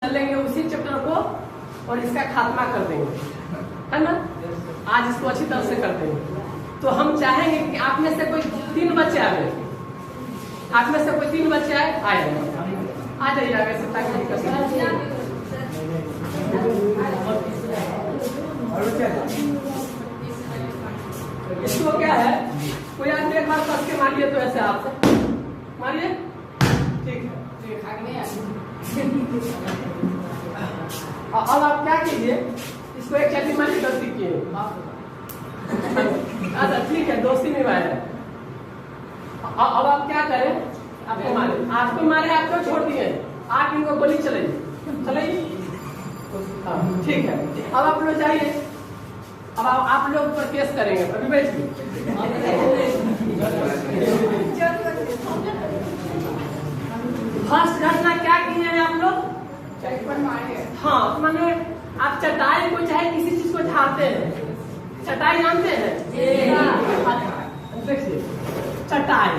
लेंगे उसी चैप्टर को और इसका खात्मा कर देंगे, है ना। आज इसको अच्छी तरह से कर देंगे। तो हम चाहेंगे कि आप में से कोई 3 बच्चे आए, आप में से कोई 3 बच्चे आए आ जाइए आगे से ताकि इसको क्या है, कोई आदमी एक बार कस के मारिए तो ऐसे आप मारिए, ठीक है। अब आप क्या कीजिए, इसको एक चैटी मारी गलती किए, अच्छा ठीक है, दोस्ती निभाए है। अब आप क्या करें, आपको मारे आपको छोड़ दिए, आप इनको गोली चलेगी, ठीक है। अब आप लोग जाइए, अब आप लोग पर केस करेंगे, अभी बैठिए। फर्स्ट घटना क्या किए हैं आप लोग, हाँ मैंने आप चटाई को चाहे किसी चीज को झाड़ते हैं, चटाई जानते हैं, देखिए चटाई,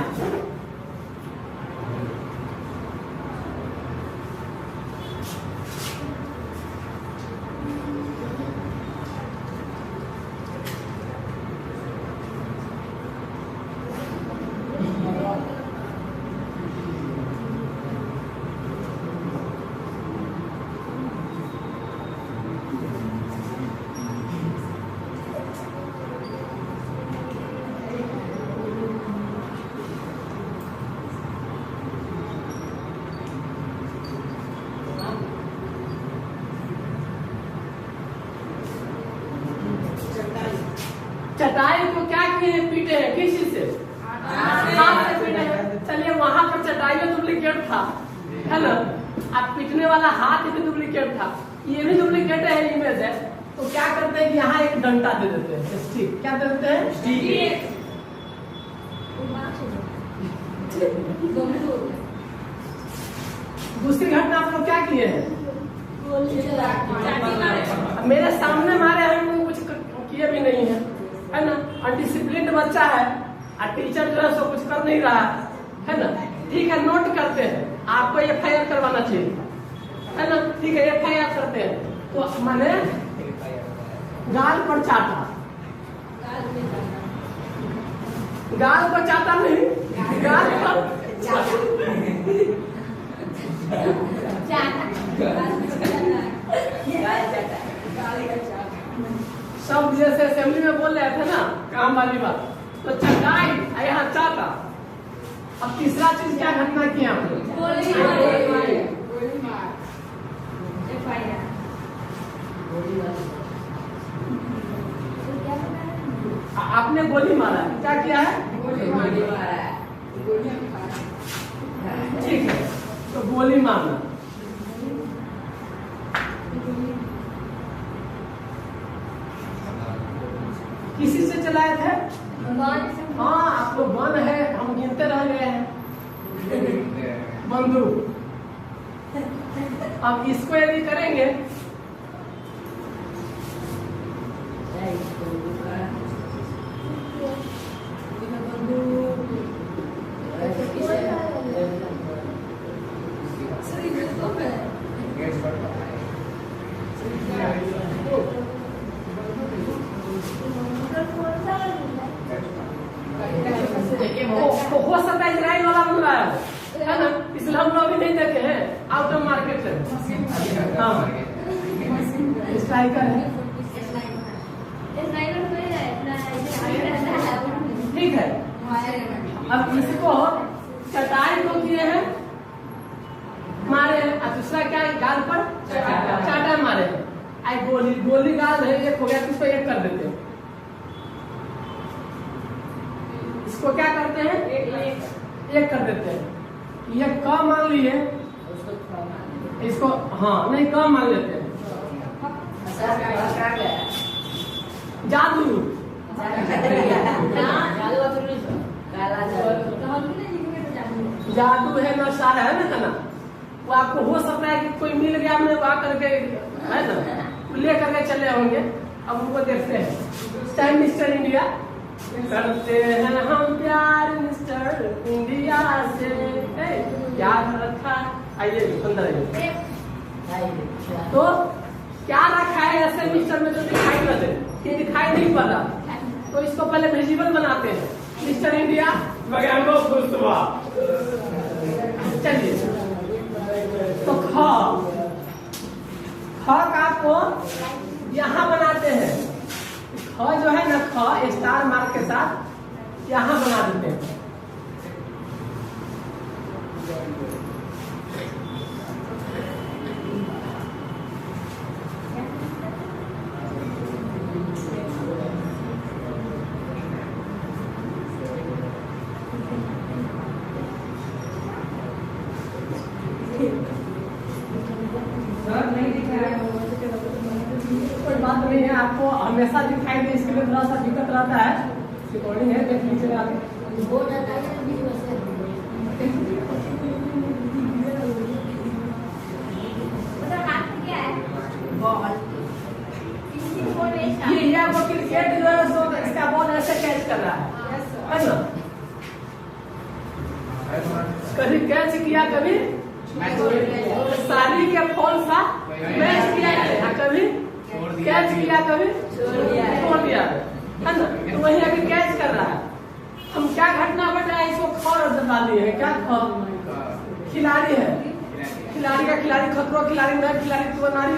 चटाई को क्या किए, पीटे हैं, किस चीज से, हाथ से पीटे हैं। चलिए वहां पर चटाई में डुप्लीकेट था, है ना, आप पीटने वाला हाथ भी डुप्लीकेट था, ये भी डुप्लीकेट है, इमेज है। तो क्या करते हैं कि यहाँ एक डंडा दे देते हैं, स्टिक, क्या दे देते हैं, स्टिक। दूसरी घटना आप लोग क्या किए हैं, मेरे सामने मारे हैं, कुछ किए भी नहीं है ना, अनडिसिप्लिन बच्चा है और टीचर जो है सो कुछ कर नहीं रहा है ना, ठीक है, नोट करते हैं, आपको FIR करवाना चाहिए, है ना, ठीक है, FIR करते हैं। तो मैंने गाल पर चाटा, गाल पर चाटा नहीं, गाल पर सब जैसे असेंबली में बोल रहे थे ना काम वाली बात, तो चटाई यहाँ चाटा। अब तीसरा चीज क्या घटना किया आपने, आपने गोली मारा, क्या किया है, गोली मारा है, ठीक है, तो गोली मारना। किसी से चलाए थे, हाँ आपको बंद है, हम गिनते रह गए हैं, बंदूक। अब इसको यदि करेंगे, हो सकता है इजराइल वाला बन रहा है ना, इसलिए हम लोग भी नहीं देखे हैं, आउट ऑफ मार्केट है, हाँ स्ट्राइकर है, ठीक है। अब इसको चटाई को किए हैं, मारे हैं, और दूसरा क्या है, गाल पर चाटा मारे हैं, आई गोली गाल है, एक हो गया, इसको एक कर देते हैं। इसको क्या करते हैं, एक कर देते हैं, ये क मान लिए, इसको हाँ नहीं क मान लेते हैं, जादू, जादू है, नशा है ना, वो आपको हो सकता है कि कोई मिल गया, हमने वहां करके, है ना, ले करके चले होंगे। अब उनको देखते हैं, टाइम मिस्टर इंडिया करते हैं हम प्यार मिस्टर इंडिया से, क्या रखा, आइए अंदर आइए। तो क्या रखा है ऐसे मिक्सचर में जो दिखाई न दे, ये दिखाई नहीं पड़ रहा, तो इसको पहले विजिबल बनाते हैं। मिस्टर इंडिया वैज्ञानिकों खुश हुआ। चलिए, तो ख का को यहाँ बनाते हैं। ख जो है ना, ख स्टार मार्क के साथ यहाँ बना देते हैं। कोई बात नहीं है, आपको हमेशा दिखाई दे इसके लिए थोड़ा सा दिक्कत रहता है। रिकॉर्डिंग है, देख लीजिए आगे हो जाता है। ये वो क्रिकेट जो है सो इसका बॉल ऐसे कैच कर रहा है ना, कभी कैच किया, कभी शादी के फॉल सा मैच किया, कभी कैच किया, कभी छोड़ दिया, है ना। तो वही अभी कैच कर रहा है। हम क्या घटना घट रहा है, इसको खौर डाल दिए हैं। क्या खिलाड़ी है, खिलाड़ी का खिलाड़ी, खतरों खिलाड़ी, नया खिलाड़ी, तो नारी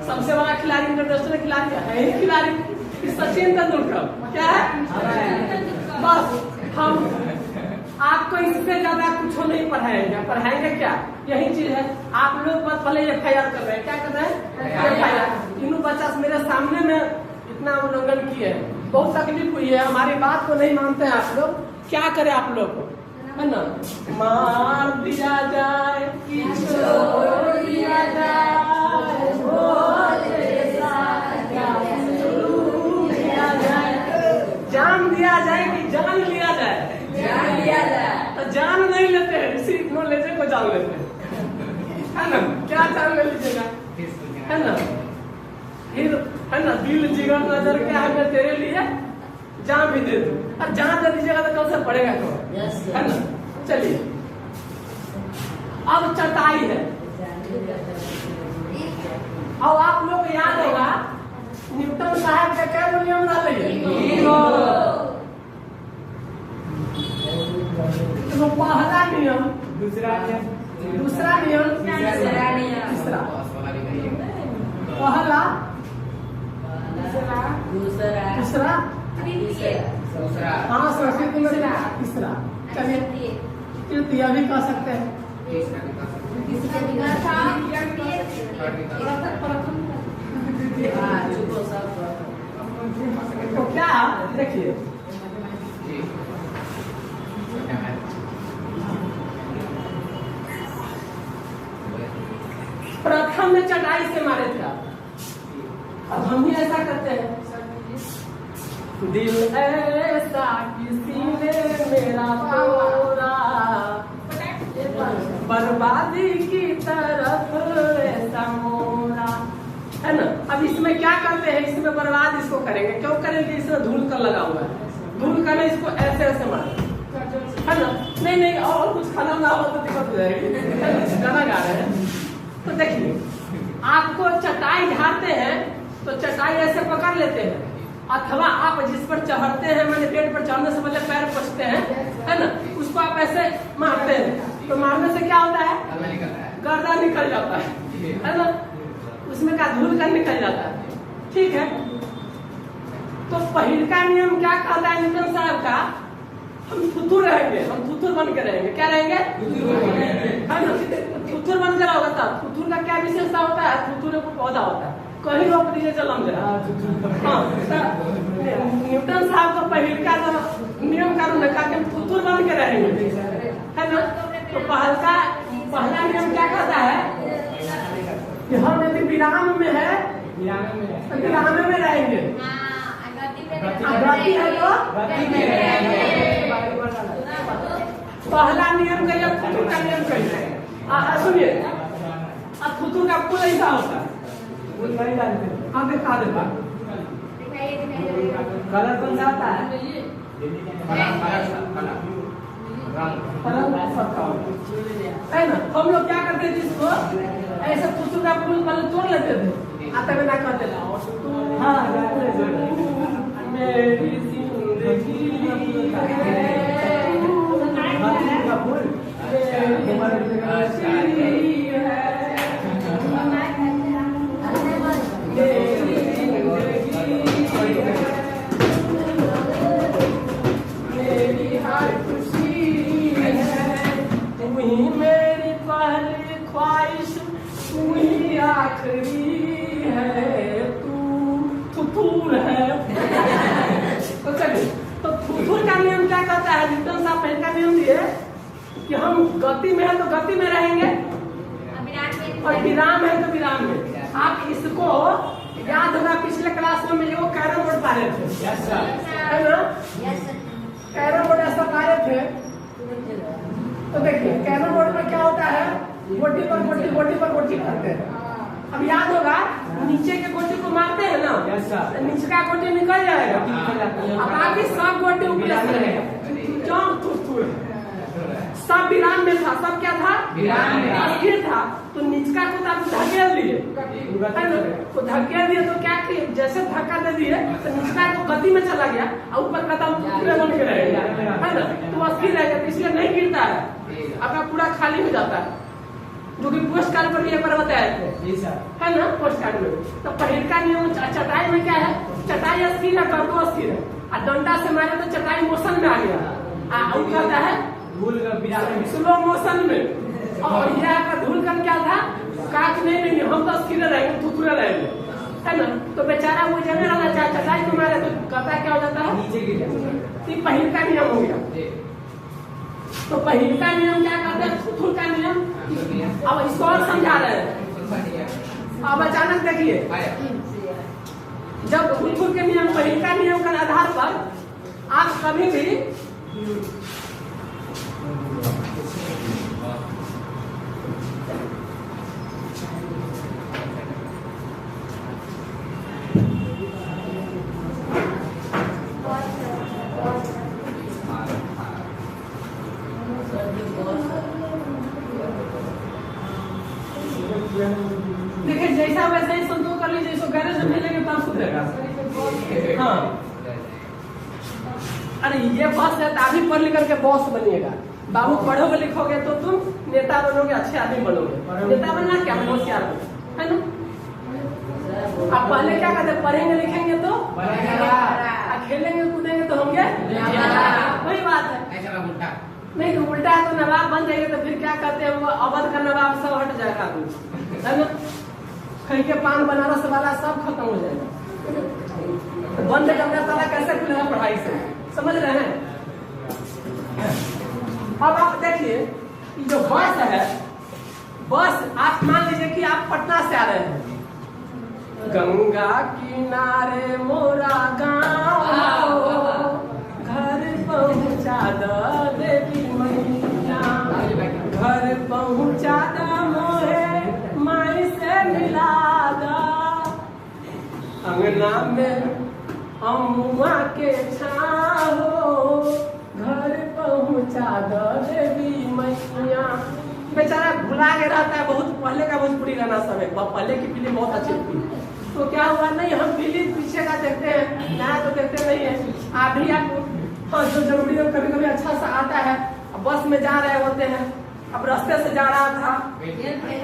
सबसे बड़ा खिलाड़ी, इंटरनेशनल खिलाड़ी है ही खिलाड़ी, सचिन तेंदुलकर। क्या है, बस हम आपको इससे ज्यादा कुछ नहीं पढ़ाएंगे। पढ़ाएंगे क्या, यही चीज है। आप लोग बस पहले FIR कर रहे हैं। क्या कर रहे हैं, FIR। तीनों बच्चा मेरे सामने में इतना उल्लंघन किए, बहुत तकलीफ हुई है। हमारी बात को नहीं मानते हैं आप लोग। क्या करें आप लोग को, है ना, मार दिया जाए कि छोड़ दिया जाए, जान दिया जाए कि जान लिया जाए, जान लिया जाए। तो जान नहीं लेते हैं, इसी नॉलेज को जान लेते हैं, है ना। क्या जान ले लीजिएगा, है ना, फिर है ना, दिल जिगर नजर क्या है, मैं तेरे लिए जान भी दे दूं। और जान दे दीजिएगा तो कल से पड़ेगा कौन, है ना। चलिए, अब चटाई है। और आप लोग याद होगा न्यूटन साहब का क्या नियम डाले, तो पहला नियम, दूसरा नियम, तीसरा पहला, दूसरा, हाँ संस्कृति में तीसरा। चलिए, तृतीय भी कह सकते हैं। तो क्या देखिए, प्रथम में चटाई से मारे थे। अब हम भी ऐसा करते हैं। दिल ऐसा किसी ने मेरा तोड़ा, बर्बादी की तरफ ऐसा मोड़ा, है ना। अब इसमें क्या करते हैं, इसमें बर्बाद इसको करेंगे। क्यों करेंगे, इसमें धूल कर लगा हुआ है, धूल कर इसको ऐसे ऐसे मारे, है ना। नहीं और कुछ खाना ना हो तो दिक्कत हो जाएगी, गाना गा रहे हैं। तो देखिए, आपको चटाई झाड़ते हैं तो चटाई ऐसे पकड़ लेते हैं, अथवा आप जिस पर चढ़ते हैं, मैंने पेट पर चढ़ने से पहले पैर पछते हैं, है ना, उसको आप ऐसे मारते हैं। तो मारने से क्या होता है, गर्दा निकल जाता है ना, उसमें का धूल का निकल जाता है। ठीक है, तो पहल का नियम क्या कहता है न्यूटन साहब का, हम थुथुर रहेंगे, हम थुथुर बन के रहेंगे। क्या रहेंगे, है ना। थुथुर बन कर होगा तब। थुथुर का क्या विशेषता होता है, थुथुर को पौधा होता है, कहीं रोक दीजिए चलम जरा। हाँ, न्यूटन साहब का पहल का नियम कानून है, हम थुथुर बन के रहेंगे, है ना। तो पहला नियम क्या कहता है कि हम यदि विराम में है, विराम में रहेंगे, गति है तो पहला नियम कहिए, थुथुर का नियम कहिए। सुनिए, अब थुथुर का फूल ऐसा होता है, हाँ दिखा देता, कलर कौन सा आता है, सबका है ना। हम लोग क्या करते थे इसको ऐसे कुछ का फूल पहले तोड़ लेते थे, आते में ना कहते हाँ मेरी जिंदगी मेरी हर खुशी है, वही मेरी पहली ख्वाहिश, वही आखिरी है, तू थुथुर है। तो चलिए, तो थुथुर का नियम क्या कहता है? न्यूटन साहब पहले का नियम दिए कि हम गति में है तो गति में रहेंगे और विराम है तो विराम में। आप इसको याद होगा पिछले क्लास में वो कैरम बोर्ड पा रहे थे, है ना? कैरम बोर्ड ऐसा पा रहे थे। तो देखिए कैरम बोर्ड में क्या होता है, गोटी पर गोटी, गोटी पर गोटी करते हैं। अब याद होगा नीचे के गोटी को मारते हैं ना, नीचे का गोटी निकल जाएगा, अब बाकी सब गोटी ऊपर रहेगा। सब विराम में था, सब क्या था? विराम में था। तो निचका को आप धकेल दिए, है ना? तो धकेल दिए तो क्या किए, जैसे धक्का दे दिए तो निचका को गति में चला गया और ऊपर का दाम पूरे बन के रहेगा, है ना? तो अस्थिर रहेगा, इसलिए नहीं गिरता है, आपका पूरा खाली हो जाता है, जो कि पोस्ट कार्ड पर भी एक बार बताए थे, है ना? पोस्ट कार्ड में। तो पहले का नियम चटाई में क्या है, चटाई अस्थिर है, कर्दो अस्थिर है, और डंडा से मारे तो चटाई मोशन में आ गया, कहता है स्लो मोशन में। और यह का धूलकन क्या था, काट नहीं हम तो अस्थिर रहेंगे, थुथुरे रहेंगे, है ना? तो बेचारा वो जगह रहना चाहे चटाई को मारे तो कहता क्या हो जाता है, नीचे गिर जाता है। पहले का नियम हो गया। तो पहले का नियम क्या कहते हैं, थुथुर का नियम। अब इसको और समझा रहे हैं। अब अचानक देखिए जब थुथुर के नियम, पहले का नियम के आधार पर आप कभी भी देखिए जैसा वैसा ही संतोष कर लीजिए, इसको गैरेज में मिलेंगे तब सुधरेगा। हाँ अरे ये बस है तो अभी पढ़ लिख करके बॉस बनिएगा। बाबू पढ़ोगे लिखोगे तो तुम नेता बनोगे, अच्छे आदमी बनोगे। नेता बनना क्या, होशियार है ना? आप पहले क्या कहते, पढ़ेंगे लिखेंगे तो खेलेंगे कूदेंगे तो होंगे, वही बात है। नहीं तो उल्टा है तो नवाब बन जाएंगे तो फिर क्या कहते हैं, वो अवध का नवाब सब हट जाएगा, है ना? कहीं के पान बनारस वाला सब खत्म हो जाएगा। बंद करने वाला कैसे खुलेगा पढ़ाई से, समझ रहे हैं? अब आप देखिए जो बस है, बस आप मान लीजिए कि आप पटना से आ रहे हैं, गंगा किनारे मोरा गाँव, घर पहुँचा दो देवी मैया, घर पहुँचा दो मोहे माई से मिला दो, अंगना में अमुआ के छाओ, घर पहुँचा दो देवी मैया। बेचारा भुला के रहता है, बहुत पहले का भोजपुरी गाना सब है, पहले की फिल्म बहुत अच्छी थी। तो क्या हुआ, नहीं हम फिल्म पीछे का देखते हैं, नया तो देखते नहीं है। आप भी आपको हाँ जो जरूरी है कभी कभी अच्छा सा आता है। अब बस में जा रहे होते हैं, अब रास्ते से जा रहा था,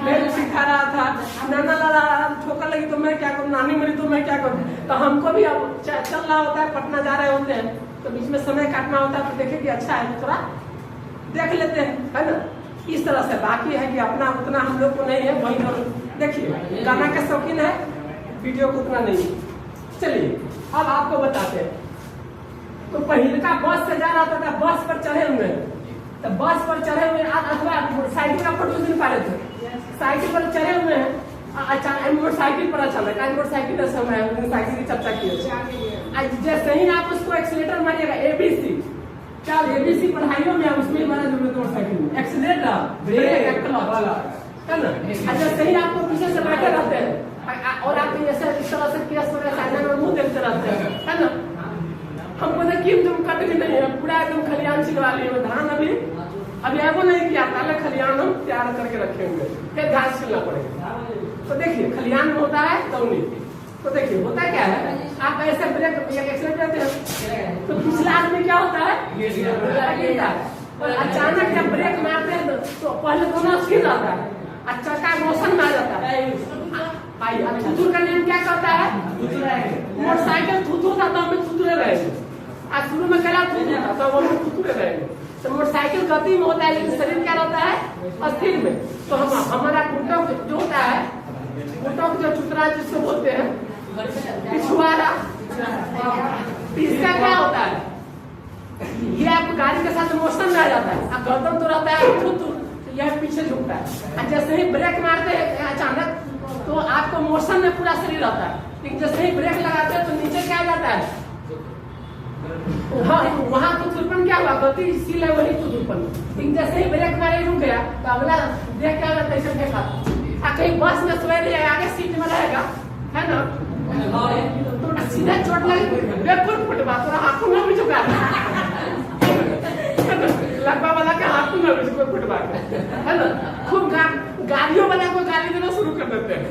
मेरे सिखा रहा था, नाना ला ठोकर लगी तो मैं क्या करूँ, नानी मरी तो मैं क्या करूँ। तो हमको भी अब चल रहा होता है, पटना जा रहे होते हैं, तो बीच में समय काटना होता है, तो देखे कि अच्छा है थोड़ा देख लेते हैं, है ना? इस तरह से। बाकी है कि अपना उतना हम लोग को नहीं है, वही लोग देखिए गाना के शौकीन है, वीडियो को उतना नहीं। चलिए अब आपको बताते हैं। तो पहले का बस से जा रहा था, बस पर चढ़े हुए, तो बस पर चढ़े हुए अथवा साइकिल का फोटो नहीं पा रहे थे, साइकिल पर चढ़े हुए हैं। अच्छा मोटरसाइकिल पर अच्छा लगा, मोटरसाइकिल का समय है, साइकिल की चर्चा की। जैसे ही आप उसको एक्सीलेटर मारिएगा, ABC क्या ABC पढ़ाइयों में उसमें हमारा जरूरत मोटरसाइकिल में एक्सीलेटर ब्रेक है ना। जैसे ही आपको पीछे से बैठे रहते हैं और आप ऐसे इस तरह से केस वगैरह मुंह देखते रहते हैं, है ना? हमको ना कि तुम कट भी नहीं है, पूरा एकदम खलियान छिलवा लिए। धान अभी एगो नहीं किया, पहले खलियान हम तैयार करके रखेंगे, फिर घास छिलना पड़ेगा। तो देखिए खलियान में होता है दौनी। तो देखिए होता क्या है, आप ऐसे ब्रेक एक्सीडेंट करते हैं तो पिछला आदमी क्या होता है, गिरता है। और अचानक जब ब्रेक मारते हैं तो पहले दोनों स्थिर रहता है, अच्छा का मोशन में आ जाता है। थुथुर का नियम क्या करता है, मोटरसाइकिल थुथुर था तो हमें थुथुरे रहेंगे। आज शुरू में कला थुथुर था तो हम थुथुरे रहेंगे। तो मोटरसाइकिल गति में होता है लेकिन शरीर क्या रहता है, स्थिर में। तो हम हमारा घुटनों जो होता है, घुटनों जो चुतरा जिसको बोलते हैं पिछुआरा, इसका क्या होता है, ये आपको गाड़ी के साथ मोशन में आ जाता है। अब गर्दन तो रहता है थुथुर, तो यह पीछे झुकता है। और जैसे ही ब्रेक मारते हैं अचानक तो आपको मोशन में पूरा शरीर रहता है, लेकिन जैसे ही ब्रेक लगाते हैं तो नीचे क्या जाता है, हाँ वहाँ तो थुरपन क्या हुआ, गति सील है वही तो थुरपन। लेकिन जैसे ही ब्रेक मारे रुक गया तो अगला ब्रेक क्या होता है, ऐसे फेंका। कहीं बस में सोए रहे आगे सीट में रहेगा, है ना, तो सीधा चोट लगे बिल्कुल फुटबा तो हाथों में भी झुका लगवा वाला के हाथों में भी झुका फुटबा, है ना। खूब गाड़ियों वाला को गाड़ी देना शुरू कर देते हैं,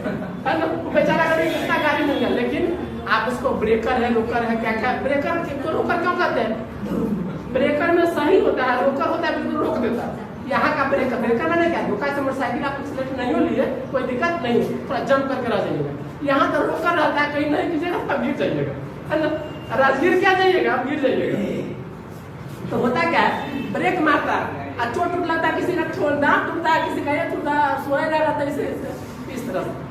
है ना। बेचारा कभी कितना गाड़ी नहीं है, लेकिन आप उसको ब्रेकर है रोकर है क्या क्या, ब्रेकर को रोकर क्यों कहते हैं, ब्रेकर में सही होता है, रोकर होता है बिल्कुल रोक देता है। यहाँ का ब्रेकर, ब्रेकर मैंने क्या धोखा से मोटरसाइकिल आप एक्सीडेंट नहीं हो लिए कोई दिक्कत नहीं, थोड़ा जंप करके रह जाइएगा। यहाँ तो रोकर रहता है, कहीं नहीं कीजिएगा तब गिर जाइएगा, है ना। राजगीर क्या जाइएगा, गिर जाइएगा। तो होता क्या है, ब्रेक मारता है और चोट टूट लगता है, किसी का दांत टूटता है, किसी का ये टूटता है, सोया जा रहा था इस तरह से।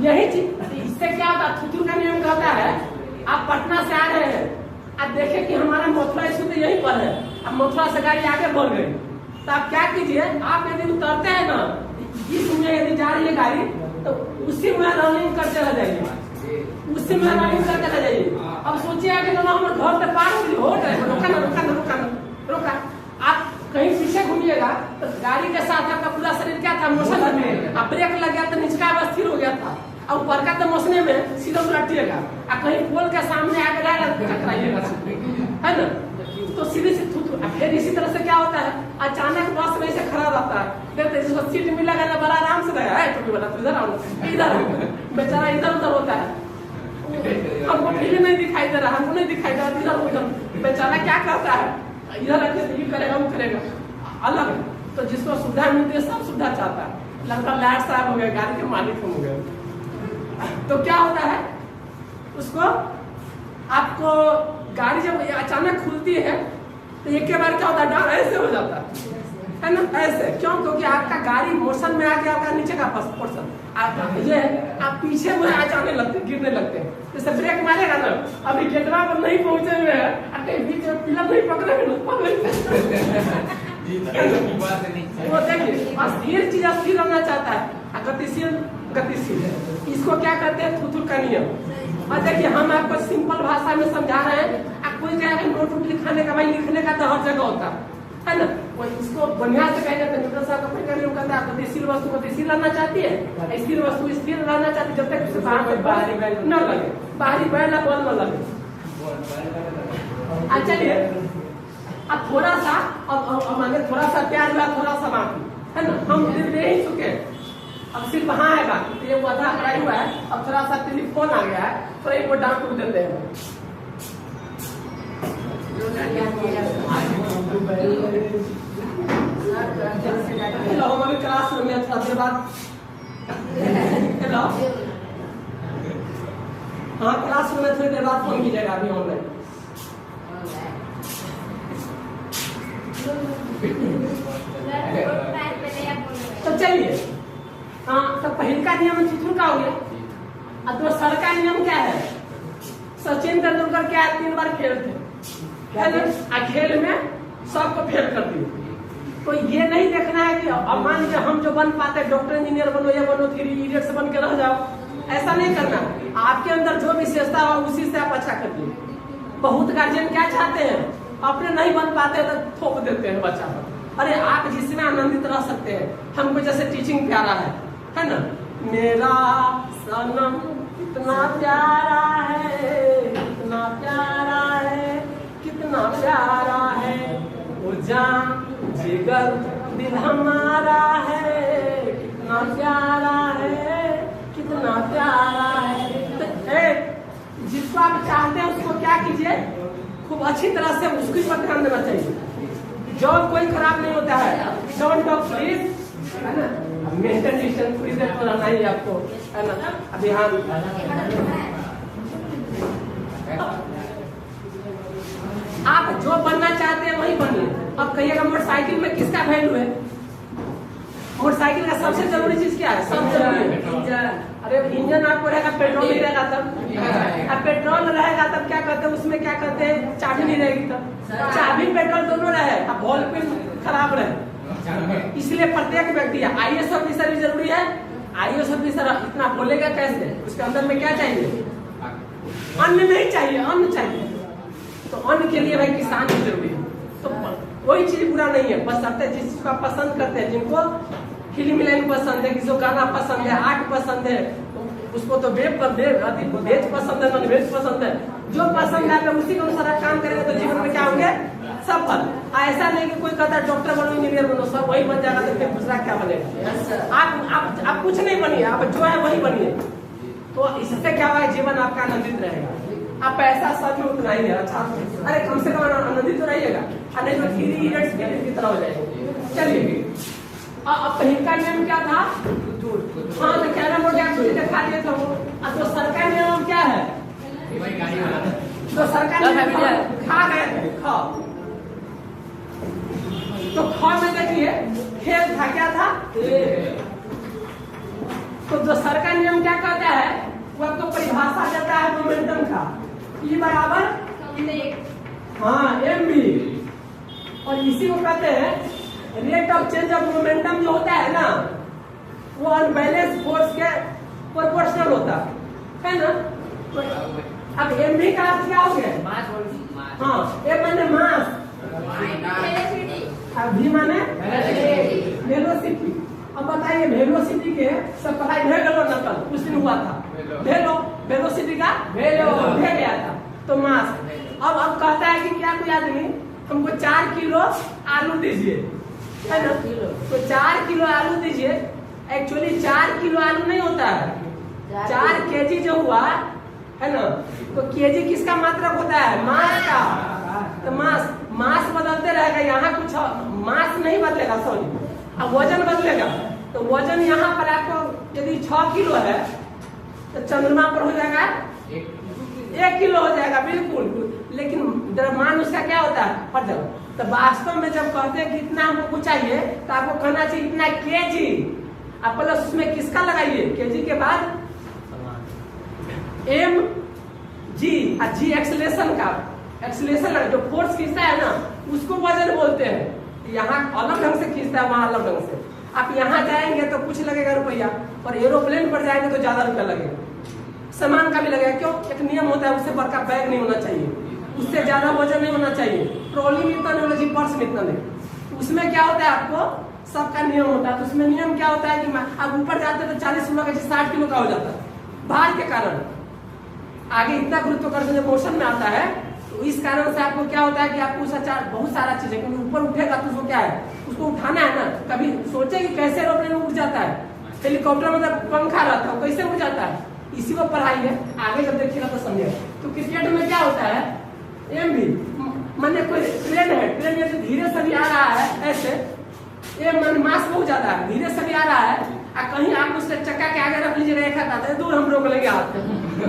यही चीज इससे क्या होता है, थुथुर का नियम कहता है, आप पटना से आ रहे हैं, आप देखें कि हमारा मथुरा स्थित यहीं पर है, अब मथुरा से गाड़ी आगे बढ़ गई, तो आप क्या कीजिए, आप यदि उतरते हैं ना, इसमें यदि जा रही है गाड़ी तो उसी में रनिंग करते रह जाइए, उसी में रनिंग करते रह जाइए। अब सोचिए कि दोनों हम घर से पार हो रहे हैं, रोका ना रोका ना रोका ना रोका, आप कहीं पीछे घूमिएगा तो गाड़ी के साथ आपका पूरा शरीर क्या था, मोशन में। अब ब्रेक लग गया तो निचका बस स्थिर हो गया था, और ऊपर का तो मोशने में सीधा उलटिएगा, और कहीं पोल के सामने आगे टकराइएगा, है ना। तो सीधे से फिर इसी तरह से क्या होता है, अचानक बस में से खड़ा रहता है, देखते जिसको सीट मिलेगा ना बड़ा आराम से रहेगा, टोपी वाला तो इधर आओ, इधर बेचारा इधर उधर होता है, हमको फील नहीं दिखाई दे रहा, हमको नहीं दिखाई दे रहा, इधर उधर बेचारा क्या करता है, इधर रखे ये करेगा वो करेगा अलग। तो जिसको सुविधा मिलती है सब सुविधा चाहता है, लगता लाइट साहब हो गए, गाड़ी के मालिक हो गए। तो क्या होता है, उसको आपको गाड़ी जब अचानक खुलती है तो एक के बार क्या होता है, डाउन ऐसे हो जाता है ना, ऐसे क्यों, क्योंकि आपका गाड़ी मोशन में आके आपका नीचे का पोर्शन ये आप पीछे में आ जाने लगते, गिरने लगते हैं। जैसे ब्रेक मारेगा ना, अभी गेटवा पर नहीं पहुंचे हुए हैं, बीच में पिलर नहीं पकड़े, वो देखिए अस्थिर चीज अस्थिर रहना चाहता है, गतिशील गतिशील, इसको क्या कहते हैं, थुथुर का नियम। और देखिए हम आपको सिंपल भाषा में समझा रहे हैं, आप कोई कहेगा नोट वोट लिखाने का, भाई लिखने का तो हर जगह होता है ना, वो इसको बढ़िया से कहेंगे तो न्यूटन साहब का नियम कहता है, गतिशील वस्तु गतिशील रहना चाहती है, स्थिर वस्तु स्थिर रहना चाहती है, जब तक उसे बाहरी बैल न लगे, बाहरी बैल बल न लगे। चलिए अब थोड़ा सा अब थोड़ा सा प्यार हुआ, थोड़ा सा बाकी, है ना, हम दे ही चुके, अब सिर्फ हाँ है बाकी, तो ये आधा पढ़ाई हुआ है, अब थोड़ा सा टेलीफोन आ गया है, तो एक वो डांट टूट देते हैं। हेलो, हम अभी क्लास में थोड़ा देर बाद, हेलो हाँ क्लास में थोड़ी देर बाद फोन कीजिएगा, अभी ऑनलाइन। तो चलिए, हाँ तो पहल का नियम थुथुर का हो गया, और दूसरा का नियम क्या है, सचिन तेंदुलकर क्या 3 बार खेल थे, खेल में सबको फेल कर दिए। तो ये नहीं देखना है कि अब मान लीजिए हम जो बन पाते डॉक्टर इंजीनियर बनो, ये बनो, 3 इडियट्स बन के रह जाओ, ऐसा नहीं करना। आपके अंदर जो विशेषता हो उसी से आप अच्छा करिए। बहुत गार्जियन क्या चाहते हैं, अपने नहीं बन पाते तो थोप देते हैं बच्चा पर, अरे आप जिसमें आनंदित रह सकते हैं, हमको जैसे टीचिंग प्यारा है ना, मेरा सनम इतना प्यारा है, इतना प्यारा है जान जिगर दिल हमारा है, कितना प्यारा है, कितना प्यारा है। तो जिसको आप चाहते हैं उसको क्या कीजिए, खूब अच्छी तरह से उसकी पर ध्यान देना चाहिए। जॉब कोई खराब नहीं होता है, डोंट टॉक प्लीज, है ना। मेंटल डिस्टेंस पूरी देर तो रहना ही आपको, है ना। अभी हाँ आप जो बनना चाहते हैं वही बनिए। अब कहिएगा मोटरसाइकिल में किसका वैल्यू है, मोटरसाइकिल का सबसे जरूरी चीज क्या है, सब जरूरी है। अरे इंजन आपको रहेगा, पेट्रोल नहीं रहेगा तब, अब पेट्रोल रहेगा तब क्या करते हैं, उसमें क्या करते हैं, चाबी नहीं रहेगी तब, चाबी पेट्रोल दोनों रहे, अब बॉल पिन खराब रहे। इसलिए प्रत्येक व्यक्ति, आईएएस ऑफिसर भी जरूरी है। आईएएस ऑफिसर इतना बोलेगा कैसे, उसके अंदर में क्या चाहिए, अन्न नहीं चाहिए, अन्न चाहिए। तो अन्न के लिए भाई किसान भी जरूरी है। तो कोई चीज बुरा नहीं है, बस सबसे जिस चीज को आप पसंद करते हैं, जिनको फिल्म लाइन पसंद है, किसी को गाना पसंद है, आर्ट पसंद है, उसको तो वेज पसंद है, नॉन वेज पसंद है, जो पसंद है उसी के अनुसार आप काम करेंगे तो जीवन में क्या होंगे, सफल। ऐसा नहीं कि कोई कहता है डॉक्टर बनो, इंजीनियर बनो, सब वही बन जाएगा तो फिर दूसरा क्या बनेगा। आप कुछ नहीं बनिए, आप जो है वही बनिए। तो इससे क्या होगा, जीवन आपका आनंदित रहेगा। आप पैसा सच में उतना ही है, अच्छा अरे कम से कम आनंदित तो रहिएगा, नहीं तो 3 इडियट्स की तरह हो जाएगा। चलिए अब पहले का नियम क्या था, हाँ तो क्या नाम हो गया, दिखा दिए तो। अब तो सरकार नियम क्या है, तो सरकार नियम खा गए, खाओ तो खा में देखिए खेल था, क्या था, तो जो सरकार नियम क्या कहता है वो आपको परिभाषा देता है मोमेंटम का, E बराबर हाँ mv, और इसी को कहते हैं rate of change of momentum. जो होता है ना वो अनबैलेंस फोर्स के प्रोपोर्शनल होता है ना। तो अब mv का अर्थ क्या हो गया, हाँ ए माने मास, v माने वेलोसिटी। अब बताइए वेलोसिटी के सब पढ़ाई भे गलो ना, कल कुछ दिन हुआ था, वेलोसिटी का भे गया था तो मास। अब कहता है कि क्या कोई आदमी हमको 4 किलो आलू दीजिए, है ना, तो 4 किलो आलू दीजिए। एक्चुअली 4 किलो आलू नहीं होता है, 4 केजी जो हुआ है ना, तो केजी किसका मात्रक होता है, मास का। तो मास बदलते रहेगा, यहाँ कुछ मास नहीं बदलेगा, सॉरी अब वजन बदलेगा। तो वजन यहाँ पर आपको यदि 6 किलो है तो चंद्रमा पर हो जाएगा 1 किलो हो जाएगा, बिल्कुल। लेकिन द्रव्यमान उसका क्या होता है, हट जाओ। तो वास्तव में जब कहते हैं कि इतना हमको चाहिए तो आपको कहना चाहिए इतना केजी। आप प्लस उसमें किसका लगाइए, केजी के बाद एम जी, और जी एक्सेलेरेशन का, एक्सेलेरेशन जो फोर्स खींचता है ना उसको वजन बोलते हैं। यहाँ अलग ढंग से खींचता है, वहां अलग ढंग से। आप यहाँ जाएंगे तो कुछ लगेगा रुपया, और एरोप्लेन पर जाएंगे तो ज्यादा रुपया लगेगा। सामान का भी लगेगा, क्यों, एक नियम होता है, उससे बड़का बैग नहीं होना चाहिए, उससे ज्यादा वजन नहीं होना चाहिए, ट्रॉली में इतना नहीं होना चाहिए, पर्स में इतना नहीं। उसमें क्या होता है, आपको सबका नियम होता है। तो उसमें नियम क्या होता है कि आप ऊपर जाते हैं तो 40 किलो का 60 किलो का हो जाता है भार के कारण। आगे इतना गुरुत्वाकर्षण जब मोशन में आता है तो इस कारण से आपको क्या होता है कि आपको बहुत सारा चीज है, क्योंकि ऊपर उठेगा तो उसको क्या है, उसको उठाना है ना। कभी सोचे कि कैसे एरोप्लेन उठ जाता है, हेलीकॉप्टर में पंखा रहता है कैसे उठ जाता है, इसी को पढ़ाई है, आगे जब देखिएगा तो समझेगा। तो क्रिकेट में क्या होता है, एम भी माने कोई ट्रेन है, ट्रेन में धीरे से भी आ रहा है ऐसे, ये मन मास बहुत ज्यादा है, धीरे से भी आ रहा है, कहीं आप उससे चक्का के आगे रख लीजिएगा, एक हाथ आता है दूर, हम रोक लेंगे आपको,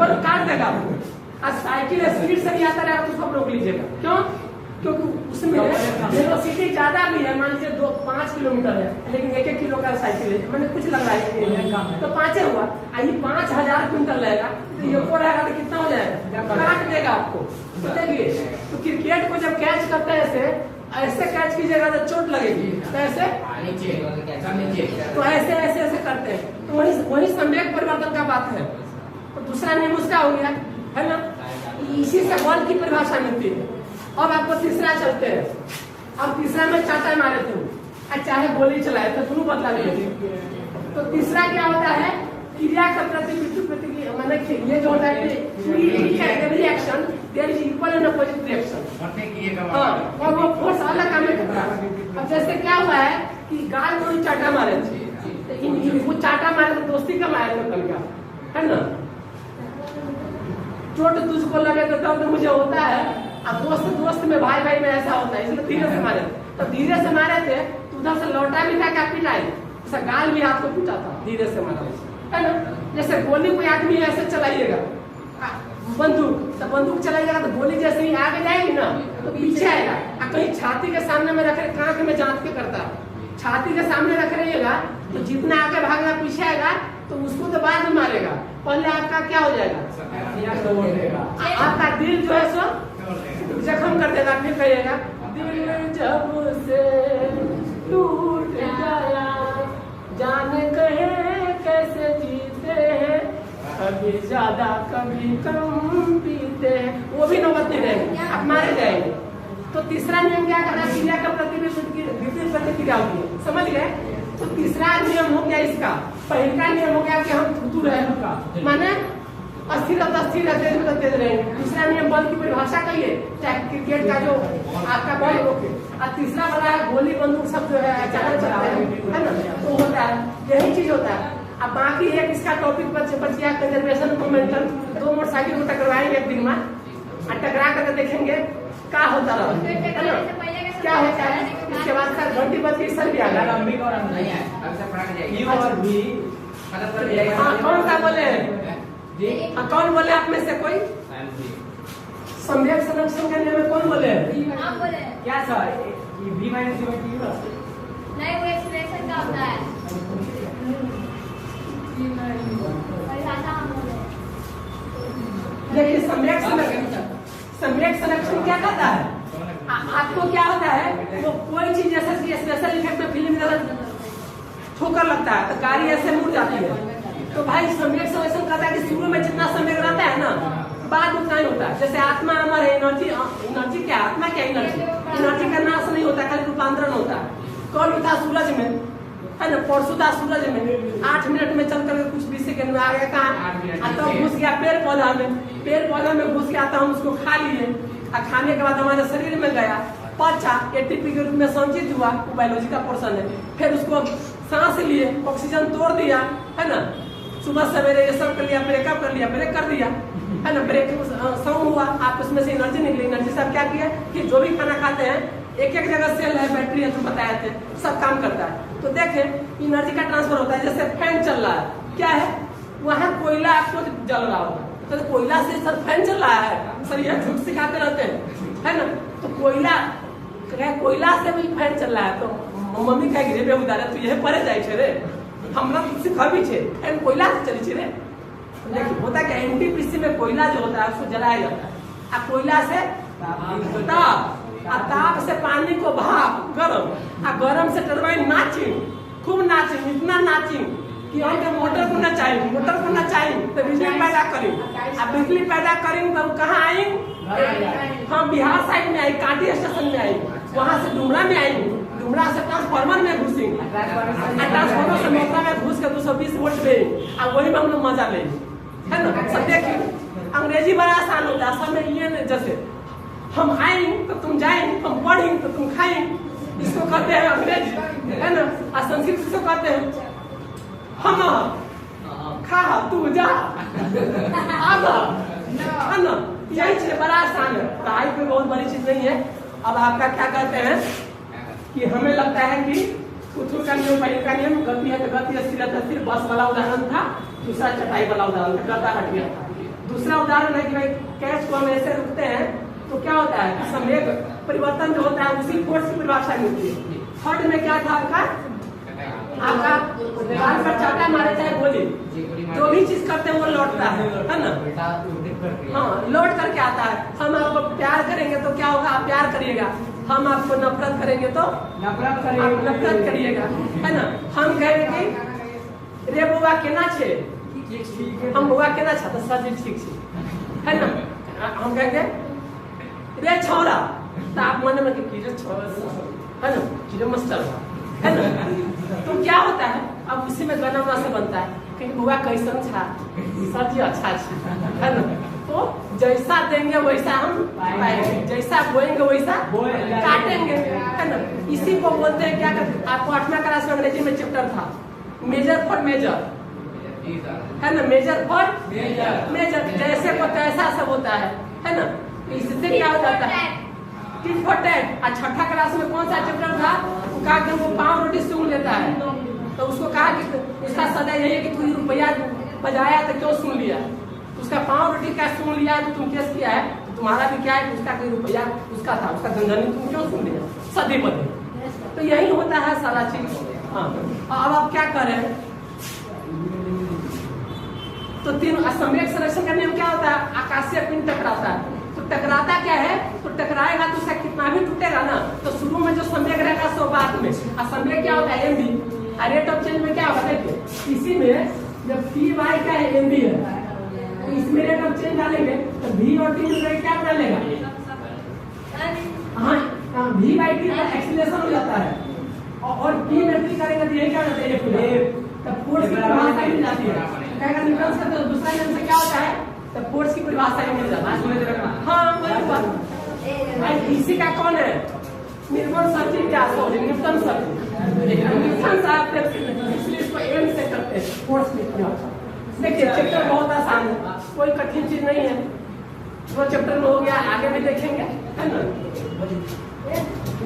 और काट देगा आपको। और साइकिल स्पीड से भी आता रहेगा तो उसको रोक लीजिएगा, क्यों, क्योंकि उसमें वेलोसिटी ज्यादा भी है। मान लीजिए 5 किलोमीटर है, लेकिन 1-1 किलो का साइकिल है, मैंने कुछ लग रहा है तो 5 हुआ, आई 5000 क्विंटल रहेगा, तो ये को रहेगा तो कितना हो जाएगा, काट देगा आपको। तो देखिए, तो क्रिकेट को जब कैच करते हैं ऐसे कैच कीजिएगा तो चोट लगेगी, तो ऐसे तो ऐसे करते हैं, तो वही संवेग परिवर्तन का बात है। तो दूसरा नियम उसका हो गया, है ना, इसी से बल की परिभाषा मिलती है। अब आपको तीसरा चलते हैं। अब तीसरा में चाटा मारे थे, चाहे गोली चलाए तो दोनों बदला लेते। तो तीसरा क्या होता है, क्रिया का प्रतिक्रिया देखिए ये जो होता है every action there is equal and opposite reaction. हाँ, और वो फोर्स अलग काम करता है। अब जैसे क्या हुआ है कि गाल को चाटा मारे, वो चाटा मारे तो दोस्ती का मारे का, है ना। चोट तुझको लगे तो दर्द मुझे होता है, अब दोस्त में भाई में ऐसा होता है, इसलिए धीरे से मारे। तो धीरे से मारे थे तो उधर से लौटा भी था क्या पिटाई, ऐसा गाल भी हाथ को पीटा था, धीरे से मारा, है ना। जैसे गोली कोई आदमी ऐसे चलाइएगा बंदूक, तो बंदूक चलाइएगा तो गोली जैसे ही आगे जाएगी ना तो पीछे आएगा। कहीं छाती के सामने में रखे, कांख में जांच के करता है, छाती के सामने रख रहिएगा तो जितना आगे भागना पीछे आएगा तो उसको तो बाद में मारेगा, पहले आपका क्या हो जाएगा, आपका दिल जो है सो जख्म कर देगा। फिर कहिएगा दिल जब से टूट गया जाने कहे कैसे जीते हैं, कभी ज्यादा कभी कम पीते हैं, वो भी नौबत नहीं रहेगी, आप मारे जाएंगे। तो तीसरा नियम क्या करना, क्रिया का विपरीत प्रतिक्रिया होती है, समझ गए। तो तीसरा नियम हो गया इसका। पहला नियम हो गया कि हम थूथू रहे, माने अस्थिर अस्थिर तेज रहेंगे। दूसरा नियम बल की परिभाषा कहिए, चाहे क्रिकेट का जो आपका बॉल रोके। और तीसरा वाला है गोली बंदूक सब जो है अचानक चलता है ना, तो होता है, यही चीज होता है। अब बाकी एक इसका टॉपिक बचिया कंजर्वेशन मोमेंटम, दो मोटरसाइकिल को टकराएंगे एक दिन में और टकरा करके देखेंगे क्या होता है, क्या होता है। इसके बाद सर घंटी बज के सर भी आ गया, कौन सा बोले, कौन बोले आप में से कोई सम्यक संरक्षण के नियम में कौन बोले, क्या सर V माइनस नहीं, वो एक्सप्रेशन का होता है। देखिए सम्यक संरक्षण क्या कहता है, आपको क्या होता है, वो कोई चीज जैसे स्पेशल इफेक्ट में फिल्म ठोकर लगता है तो गाड़ी ऐसे मुड़ जाती है, तो भाई सम्यक संरक्षण कहता है कि शुरू में जितना सम्यक रहता है ना, बाद उतना ही होता है। जैसे आत्मा अमर है, एनर्जी क्या, आत्मा क्या, एनर्जी का नाश नहीं होता, खाली रूपांतरण होता है। कल था सूरज में, है ना, परसों था सूरज में, 8 मिनट में चल करके कुछ 20 सेकंड में आ गया कहाँ, तो घुस गया पेड़ पौधा में घुस गया, तो हम उसको खा लिए, खाने के बाद हमारे शरीर में गया, पचा एटीपी के रूप में संचित हुआ, वो बायोलॉजी का पोर्शन है। फिर उसको सांस लिए, ऑक्सीजन तोड़ दिया, है ना, सुबह सवेरे ये सब कर लिया, ब्रेकअप कर लिया, ब्रेक कर दिया, है ना, ब्रेक साउंड हुआ, आप उसमें से एनर्जी निकली। एनर्जी से आप क्या किया कि जो भी खाना खाते हैं एक एक जगह सेल है, बैटरी है, जो बताए थे, सब काम करता है। तो देखें एनर्जी का ट्रांसफर होता है। जैसे फैन चल रहा है, क्या है, वहाँ कोयला आपको जल रहा होगा, तो कोयला से सर फैन चल रहा है, सर यह झूठ सिखाते रहते हैं, है ना। तो कोयला से भी फैन चल रहा है, तो मम्मी कह रे उदारे तो यह परे जाए छे रे, हमरा सिखाबी छे फैन कोयला से चली छे रे। तो देखिए होता है कि एनटीपीसी में कोयला जो होता है उसको जलाया जाता है, आ कोयला से ताप से पानी को भाप गरम, आ गरम से टरबाइन नाचिंग, खूब नाचिंग, इतना नाचिंग कि हम मोटर को न चाहिए तो बिजली पैदा करें, अब बिजली पैदा करें तो कहाँ आएंगे, हम बिहार साइड में आई, कांटी स्टेशन में आई, वहाँ से डुमरा में आई, डुमरा से ट्रांसफार्मर में घुसेंगे, ट्रांसफार्मर से मोटर में घुस कर 220 वोल्ट देंगे, अब वही में हम लोग मजा लेंगे, है ना। सब देखिए अंग्रेजी बड़ा आसान होता है, सब में ये जैसे हम आएंगे तो तुम जाएंगे, हम पढ़ेंगे तो तुम खाएंगे, इसको कहते हैं अंग्रेजी, है ना। और संस्कृत इसको कहते हैं हम खा तू जा आधा, है ना। यही चीज बड़ा आसान है, पढ़ाई पे बहुत बड़ी चीज नहीं है। अब आपका क्या कहते हैं कि हमें लगता है कि कुछ का नियम, पहले का नियम गति है तो गति, अस्थिर बस वाला उदाहरण था, दूसरा चटाई वाला उदाहरण था, गद्दा हट गया था। दूसरा उदाहरण है कि भाई कैच को हम ऐसे रुकते हैं तो क्या होता है कि संवेग परिवर्तन जो होता है उसी फोर्स की परिभाषा मिलती है। थर्ड में क्या था आपका दीवार पर चाटा मारे चाहे गोली, जो भी चीज करते हैं वो लौटता है ना, हाँ लौट करके आता है। हम आपको प्यार करेंगे तो क्या होगा, आप प्यार करिएगा, हम आपको नफरत करेंगे तो नफरत करिएगा, है ना। हम कहेंगे कि रे बुआ केना छे, हम बुआ केना छा तो सर ठीक छे, है ना। हम कहेंगे रे छौरा तो आप मन में कि रे छौरा, है ना, कि रे मास्टर, है ना। तो क्या होता है, अब उसी में गाना वहां से बनता है कि बुआ कैसन छा, सर जी अच्छा है ना। तो जैसा देंगे वैसा हम पाएंगे, जैसा बोएंगे वैसा काटेंगे, है ना। इसी को बोलते हैं क्या करते, आपको 8वां क्लास में अंग्रेजी में चैप्टर था मेजर फॉर मेजर, है ना। मेजर फॉर मेजर, जैसे को तैसा सब होता है ना। इससे क्या हो जाता है, टिट फॉर टैट। 6ठा क्लास में कौन सा चैप्टर था, कहा कि वो पाँव रोटी सूंघ लेता है, तो उसको कहा कि उसका सजा यही है कि तू रुपया बजाया तो क्यों सूंघ लिया, उसका पाँव रोटी का सूंघ लिया तो तुम केस किया है, तो तुम्हारा भी क्या है, उसका कोई रुपया उसका था, उसका जनधनी तुम क्यों सूंघ लिया, सदी बदे। तो यही होता है सारा चीज। हाँ, अब आप क्या करें, तो तीन सम्यक संरक्षण का नियम क्या होता है, आकाशीय पिंड टकराता है, तो टकराता क्या है, तो टकराएगा तो उसका कितना भी टूटेगा ना, तो शुरू में जो सम्यक रहेगा सो बाद में, असम्यक क्या होता है, एमबी। रेट ऑफ चेंज में क्या होगा, देखिए इसी में जब पी वाई का है एमबी है, तो इसमें रेट ऑफ चेंज डालेंगे तो भी और टी में क्या डालेगा, हाँ भी बाई टी का एक्सीलरेशन हो जाता है, और पी में टी करेंगे तो ये क्या होता है, तब फोर्स की परिभाषा मिल जाती है, कहेगा न्यूटन से, तो दूसरा नियम से क्या होता है, तब फोर्स की परिभाषा मिल जाती है। हाँ वही बात, इसी का कौन है, निर्मल सर जी, क्या सॉरी न्यूटन सर जी, न्यूटन साहब, इसलिए इसको एम से करते हैं फोर्स की परिभाषा। देखिए चैप्टर बहुत आसान है, कोई कठिन चीज नहीं है, वो चैप्टर में हो गया, आगे भी देखेंगे, है ना।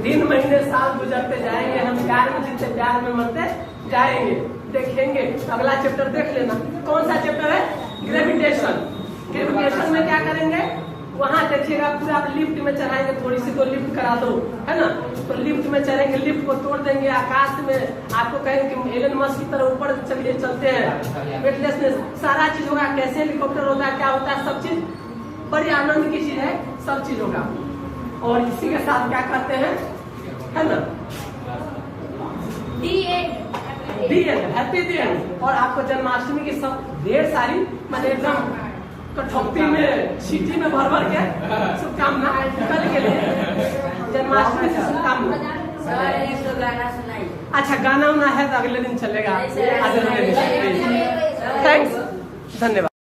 दिन महीने साल गुजरते जाएंगे, हम प्यार में जीते प्यार में मरते जाएंगे, देखेंगे। अगला चैप्टर देख लेना, कौन सा चैप्टर है, ग्रेविटेशन। ग्रेविटेशन में क्या करेंगे, वहां देखिएगा पूरा लिफ्ट में चढ़ाएंगे, थोड़ी सी तो लिफ्ट करा दो, है ना, तो लिफ्ट में चढ़ेंगे, लिफ्ट को तोड़ देंगे, आकाश में आपको कहेंगे कि एलन मस्क की तरह ऊपर चलिए चलते हैं, वेटलेसनेस सारा चीज होगा, कैसे हेलीकॉप्टर होता है, क्या होता है, सब चीज बड़ी आनंद की चीज है, सब चीज होगा। और इसी के साथ क्या करते हैं, है ना, हैप्पी दी एंड। और आपको जन्माष्टमी की सब ढेर सारी मतलब एकदम कठौती में सीटी में भर भर के शुभकामनाएं कल के लिए, जन्माष्टमी की शुभकामनाएं। अच्छा गाना वाना है तो अगले दिन चलेगा, थैंक्स, धन्यवाद।